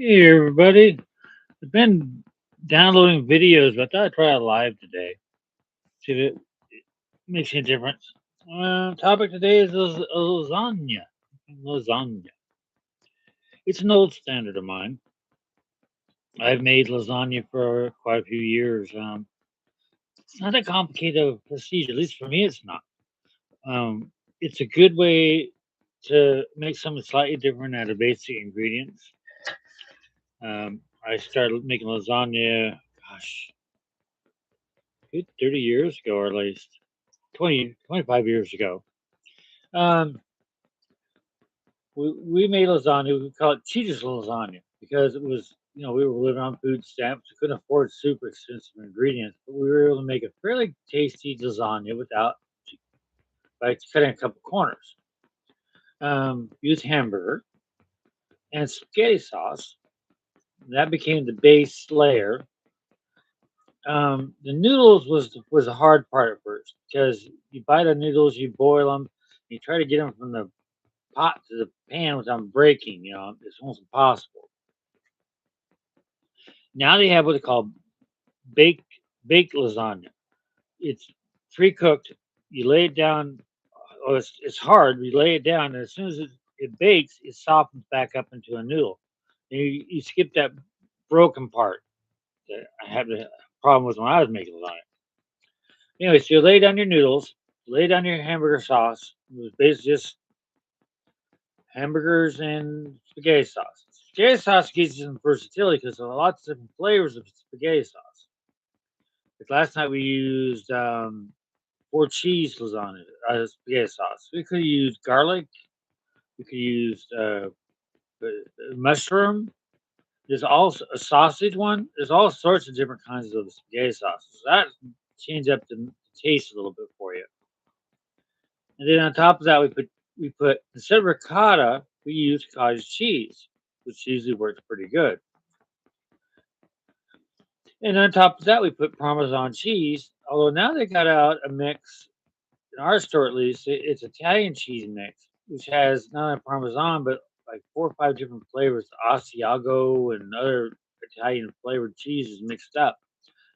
Hey everybody, I've been downloading videos, but I thought I'd try it live today. See if it makes any difference. Topic today is lasagna. Lasagna. It's an old standard of mine. I've made lasagna for quite a few years. It's not a complicated procedure, at least for me, it's not. It's a good way to make something slightly different out of basic ingredients. I started making lasagna, gosh, good 30 years ago, or at least 20, 25 years ago. Um, we made lasagna. We call it cheetah's lasagna because it was, we were living on food stamps. We couldn't afford super expensive ingredients, but we were able to make a fairly tasty lasagna without, by cutting a couple corners. Use hamburger and spaghetti sauce. That became the base layer. The noodles was the hard part at first because you buy the noodles, you boil them, you try to get them from the pot to the pan without breaking. It's almost impossible. Now they have what they call baked baked lasagna. It's pre-cooked. You lay it down. Oh, it's hard. You lay it down, and as soon as it bakes, it softens back up into a noodle. And you skip that broken part that I had a problem with when I was making lasagna. Anyway, so you lay down your noodles, lay down your hamburger sauce. It was basically just hamburgers and spaghetti sauce. Spaghetti sauce gives you some versatility because there are lots of different flavors of spaghetti sauce. Like last night we used four cheese lasagna spaghetti sauce. We could use garlic. We could use mushroom. There's also a sausage one. There's all sorts of different kinds of spaghetti sauces. That changes up the taste a little bit for you. And then on top of that, we put instead of ricotta, we use cottage cheese, which usually works pretty good. And on top of that, we put Parmesan cheese. Although now they got out a mix, in our store at least, it's Italian cheese mix, which has not only Parmesan, but like four or five different flavors, Asiago and other Italian flavored cheeses mixed up.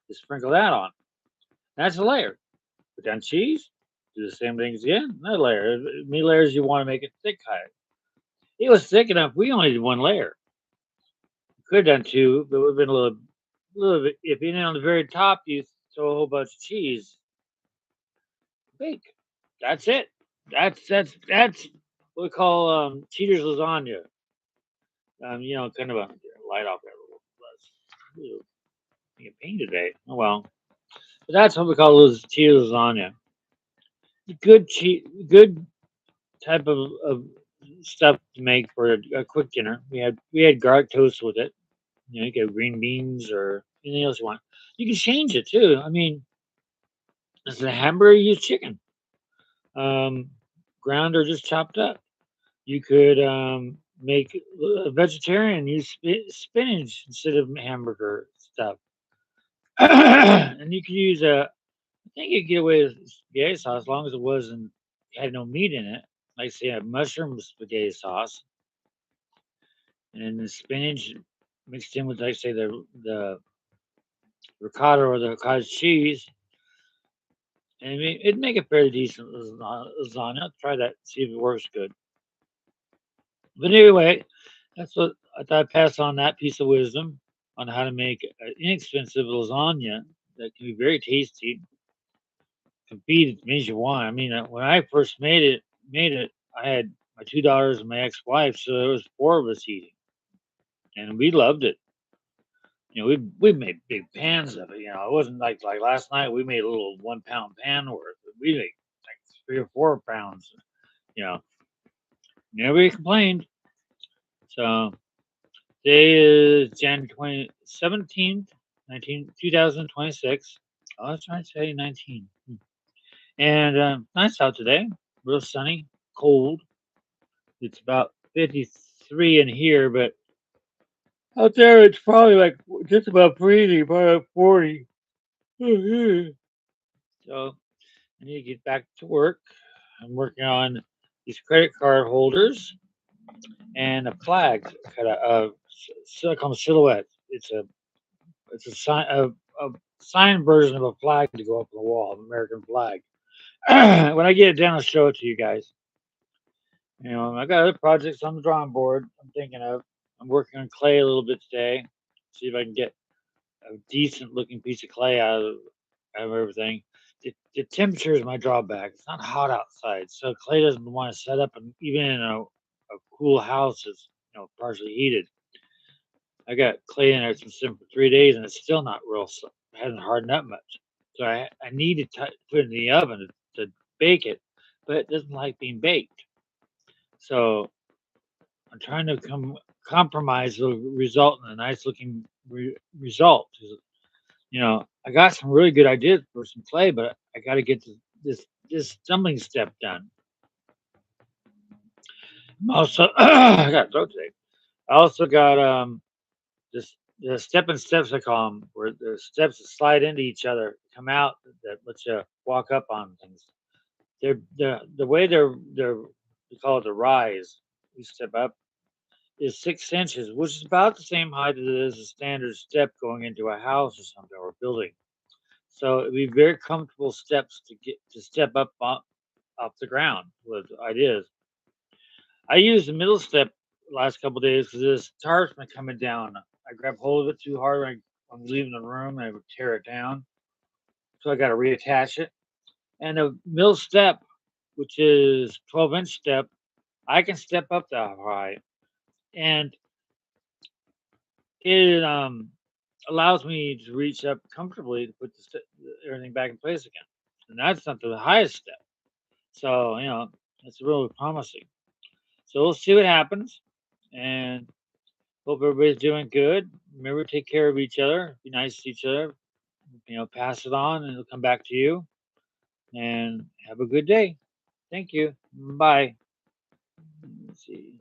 You sprinkle that on. That's a layer. Put down cheese, do the same things again, another layer. As many layers you want to make it thick high. It was thick enough, we only did one layer. Could have done two, but it would have been a little bit. If you on the very top, you throw a whole bunch of cheese, bake. That's it. That's what we call cheater's lasagna. Kind of a light off there. Ooh, making pain today. Oh well, but that's what we call cheater's lasagna. Good type of stuff to make for a quick dinner. We had garlic toast with it. You can have green beans or anything else you want. You can change it too. I mean, it's a hamburger. You use chicken, um, ground or just chopped up. You could make a vegetarian use spinach instead of hamburger stuff, and you could use a. I think you could get away with spaghetti sauce as long as it wasn't had no meat in it. Like say a mushroom spaghetti sauce, and then the spinach mixed in with like say the ricotta or the cottage cheese, and it'd make a fairly decent lasagna. I'll try that, see if it works good. But anyway, that's what I thought I'd pass on that piece of wisdom on how to make an inexpensive lasagna that can be very tasty, can feed as many as you want. I mean, when I first made it, I had my $2 and my ex-wife, so there was four of us eating, and we loved it. We made big pans of it. It wasn't like last night. We made a little 1 pound pan worth. We made like 3 or 4 pounds. You know, nobody complained. So today is January 17th, 2026. I was trying to say 19. And nice out today. Real sunny, cold. It's about 53 in here, but out there it's probably like just about freezing, probably like 40. So I need to get back to work. I'm working on these credit card holders and a flag cut out, So I call them silhouettes. It's a sign version of a flag to go up on the wall, an American flag. When I get it done, I'll show it to you guys. You know, I got other projects on the drawing board I'm thinking of. I'm working on clay a little bit today. See if I can get a decent looking piece of clay out of everything. The temperature is my drawback. It's not hot outside, so clay doesn't want to set up, and even in a cool house that's partially heated. I got clay in there since for 3 days, and it's still not real. Hasn't hardened up much. So I need to put it in the oven to bake it, but it doesn't like being baked. So I'm trying to compromise the result in a nice looking result. I got some really good ideas for some clay, but I got to get this stumbling step done. Also, I got throat today. I also got this the stepping steps I call them, where the steps that slide into each other, come out that lets you walk up on things. The way they're we call it the rise. You step up is 6 inches, which is about the same height as a standard step going into a house or something or a building. So it'd be very comfortable steps to step up off the ground with ideas. I used the middle step the last couple of days because this tarp's been coming down. I grabbed hold of it too hard when I was leaving the room and I would tear it down. So I got to reattach it. And the middle step, which is 12-inch step, I can step up that high. And it allows me to reach up comfortably to put everything back in place again. And that's not the highest step. So, it's really promising. So we'll see what happens. And hope everybody's doing good. Remember, take care of each other. Be nice to each other. Pass it on, and it'll come back to you. And have a good day. Thank you. Bye. Let's see.